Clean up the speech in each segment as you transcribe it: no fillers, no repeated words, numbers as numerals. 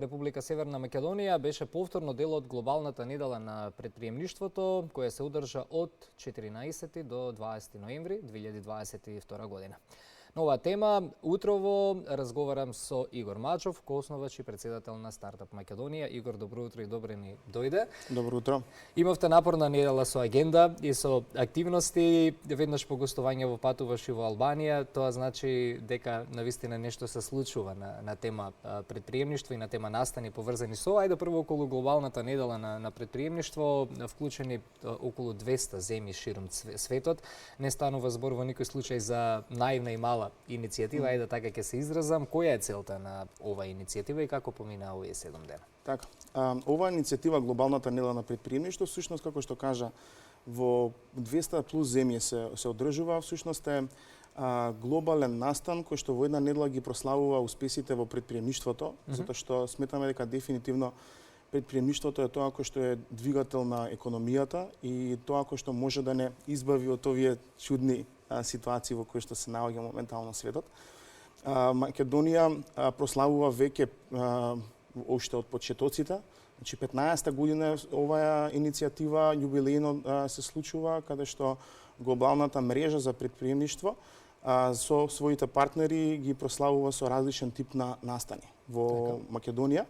Република Северна Македонија беше повторно дел од глобалната недела на предприемништвото, која се одржа од 14 до 20 ноември 2022 година. На оваа тема утрово разговарам со Игор Мачов, коосновач и председател на Стартап Македонија. Игор, добро утро и добре ни дојде. Добро утро. Имавте напорна недела со агенда и со активности. Веднаш по гостување во патуваш и во Албанија. Тоа значи дека навистина нешто се случува на тема предприемништво и на тема настани поврзани со. Ајде прво околу глобалната недела на предприемништво, вклучени околу 200 земји ширум светот. Не станува збор во никој случај за наивна и мала иницијатива, ајде така ќе се изразам. Која е целта на оваа иницијатива и како помина овие 7 дена? Така, оваа иницијатива глобалната недела на предприемништво всушност како што кажа во 200 плюс земји се одржува, всушност е глобален настан кој што во една недела ги прославува успесите во предприемништвото, затоа што сметаме дека дефинитивно предприемништвото е тоа кој што е двигател на економијата и тоа кој што може да не избави од овие чудни ситуации во кои што се наоѓа моментално светот. Македонија прославува веќе уште од почетоците. Значи 15-та година оваа иницијатива јубилејно се случува каде што глобалната мрежа за предприемништво со своите партнери ги прославува со различен тип на настани во Македонија.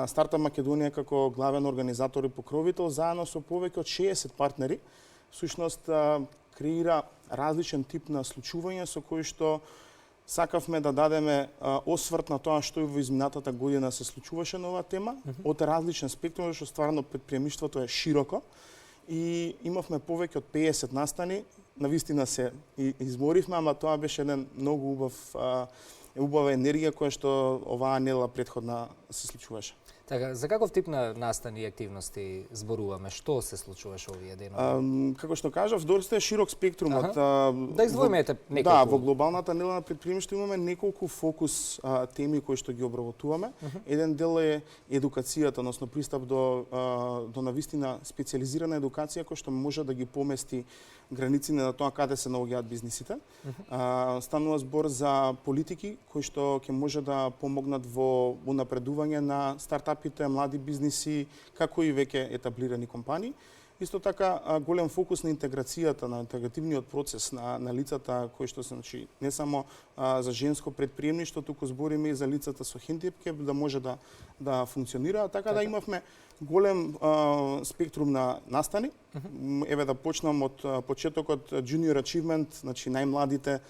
Стартап Македонија како главен организатор и покровител заедно со повеќе од 60 партнери всушност креира различен тип на случувања со кои што сакавме да дадеме осврт на тоа што и во изминатата година се случуваше на оваа тема, од различен спектрум, што стварно предприемништвото е широко и имавме повеќе од 50 настани. Навистина се изморивме, ама тоа беше еден многу убава енергија која што оваа недела претходна се случуваше. Така, за каков тип на настани и активности зборуваме? Што се случуваше овие денови? Како што кажав, доста е широк спектрумот. Да издвоиме неколку. Да, во глобалната недела на предприемништво имаме неколку фокус теми кои што ги обработуваме. Еден дел е едукацијата, односно пристап до навистина специјализирана едукација која што може да ги помести границите на тоа каде се наоѓаат бизнисите. Станува збор за политики кои што ќе може да помогнат во унапредување на стартапите, млади бизниси, како и веќе етаблирани компании. Исто така голем фокус на интеграцијата, на интегративниот процес на лицата кои што се, значи, не само за женско предприемништво, туку збориме и за лицата со хендикеп да може да функционира, така да имавме голем спектрум на настани. Еве да почнам од почетокот Junior Achievement, значи најмладите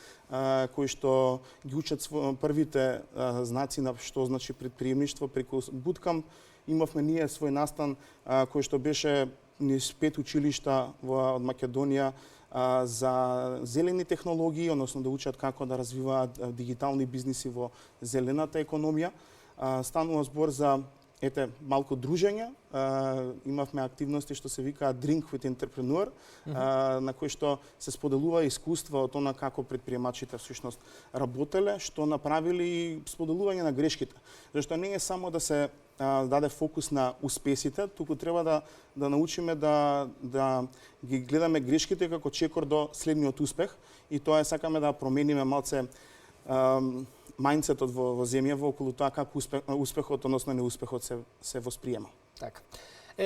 кои што ги учат првите знаци на што значи предприемништво преку Bootcamp. Имавме ние свој настан кој што беше низ 5 училишта од Македонија за зелени технологии, односно да учат како да развиваат дигитални бизниси во зелената економија. Станува збор за малку дружење. Имавме активности што се викаат Drink with Entrepreneur, на кои што се споделува искуство од она како предприемачите всушност работеле, што направили и споделување на грешките. Зашто не е само да се даде фокус на успесите, туку треба да научиме да ги гледаме грешките како чекор до следниот успех и тоа сакаме да промениме малце мајндсетот во земја околу тоа како успехот, односно неуспехот се восприема. Така.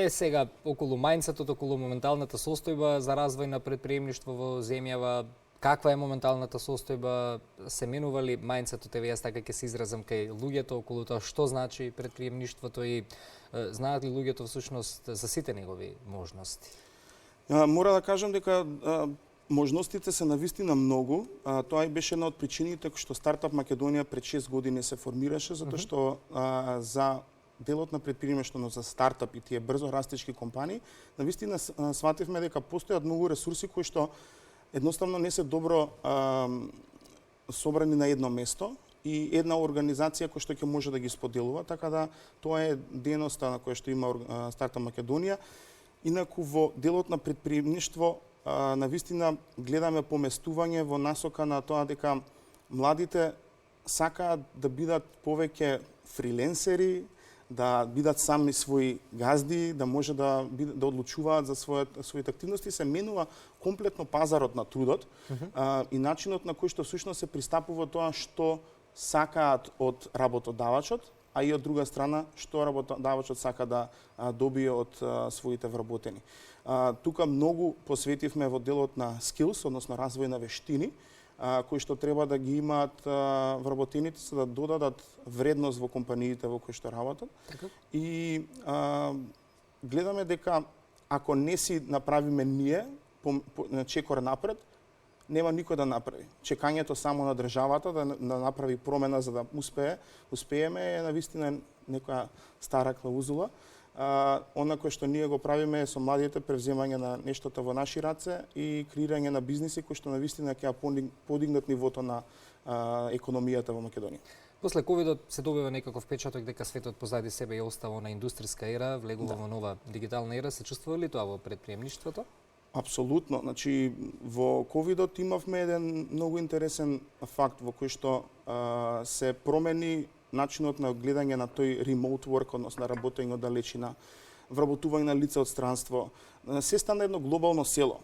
Сега околу мајндсетот, околу моменталната состојба за развој на предприемништво во земјава, каква е моменталната состојба, се менува ли мајндсетот, јас така ќе се изразам кај луѓето околу тоа што значи предприемништвото и знаат ли луѓето всушност за сите негови можности? Мора да кажам дека можностите се навистина многу. Тоа и беше една од причините што Стартап Македонија пред 6 години се формираше, затоа што за делот на предприемништво, за стартап и тие брзо растечки компании, навистина свативме дека постојат многу ресурси кои што едноставно не се добро собрани на едно место и една организација која што ќе може да ги споделува, така да тоа е дејноста на која што има Стартап Македонија. Инаку во делот на предприемништво навистина гледаме поместување во насока на тоа дека младите сакаат да бидат повеќе фриленсери, да бидат сами своји газди, да може да одлучуваат за своите активности, се менува комплетно пазарот на трудот и начинот на кој што всушност се пристапува тоа што сакаат од работодавачот а и од друга страна што работодавачот сака да добие од своите вработени. Тука многу посветивме во делот на skills, односно развој на вештини, кои што треба да ги имаат вработените за да додадат вредност во компаниите во кои што работат. Така? И гледаме дека ако не си направиме ние чекор напред, нема никој да направи. Чекањето само на државата да направи промена за да успееме е навистина некоја стара клаузула. Она кое што ние го правиме со младите превземање на нештото во наши раце и креирање на бизниси кои што навистина ќе подигнат нивото на економијата во Македонија. После ковидот се добива некаков впечаток дека светот позади себе ја остава на индустријска ера, влегува во нова дигитална ера. Се чувствува ли тоа во претприемништвото? Апсолутно. Значи, во ковидот имавме еден многу интересен факт во кој што се промени начинот на гледање на тој remote work, односно работење од далечина, вработување на лица од странство. Се стана едно глобално село.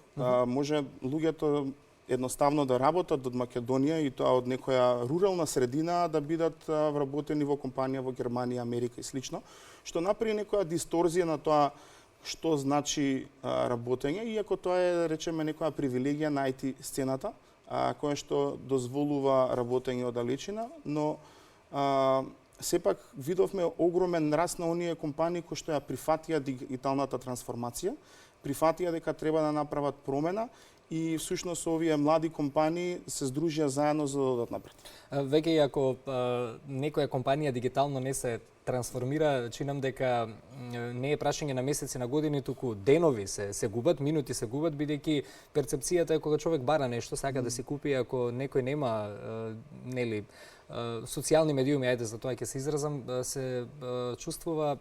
Може луѓето едноставно да работат од Македонија и тоа од некоја рурална средина да бидат вработени во компанија во Германија, Америка и слично, што направи некоја дисторзија на тоа што значи работење, иако тоа е, речеме, некоја привилегија на IT сцената, која што дозволува работење од далечина, но сепак видовме огромен раст на оние компании кои што ја прифатија дигиталната трансформација, прифатија дека треба да направат промена и всушност овие млади компании се здружија заедно за да одат напред. Веќе и ако некоја компанија дигитално не се трансформира, чинам дека не е прашање на месеци, на години, туку денови се губат, минути се губат, бидејќи перцепцијата е кога човек бара нешто, сака да си купи, ако некој нема нели социјални медиуми, ајде за тоа ќе се изразам, се чувствува,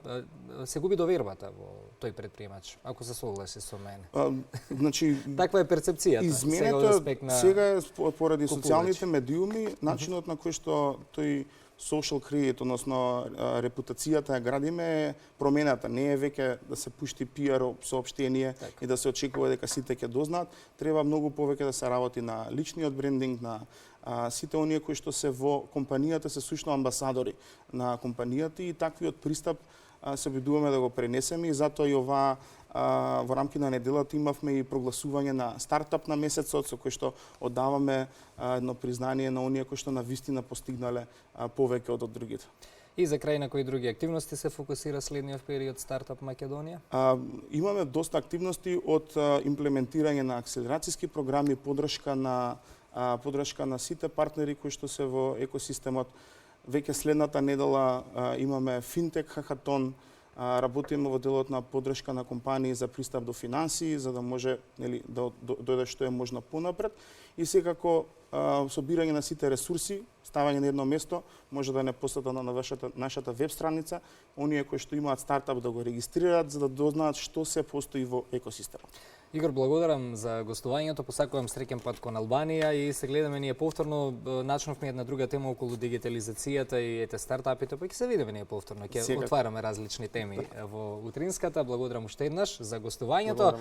се губи довербата во тој предприемач, ако се согласи со мене. Значи, таква е перцепцијата. Изменето сега е поради социјалните медиуми, начинот на кој што тој social credit, односно репутацијата ја градиме, промената не е веќе да се пушти PR соопштение и да се очекува дека сите ќе дознаат, треба многу повеќе да се работи на личниот брендинг, на сите оние кои што се во компанијата се сушно амбасадори на компанијата и таквиот пристап се обидуваме да го пренесеме и затоа и оваа во рамки на неделата имавме и прогласување на стартап на месецот со кој што оддаваме едно признание на оние кои што навистина постигнале повеќе од другите. И за крај на кои други активности се фокусира следниот период Стартап Македонија? Имаме доста активности од имплементирање на акселерацијски програми, подршка на сите партнери кои што се во екосистемот. Веќе следната недела имаме финтек хакатон, работиме во делот на подршка на компании за пристап до финансии, за да може да дојде што е можно понапред. И секако собирање на сите ресурси, ставање на едно место, може да не посета на нашата веб страница, оние кои што имаат стартап да го регистрираат, за да дознаат што се постои во екосистемот. Игор, благодарам за гостувањето, посакувам среќен пат кон Албанија и се гледаме ние повторно, начнавме една друга тема околу дигитализацијата и ете стартапите, па ќе се видиме ние повторно, ќе отвараме различни теми во утринската. Благодарам уште еднаш за гостувањето.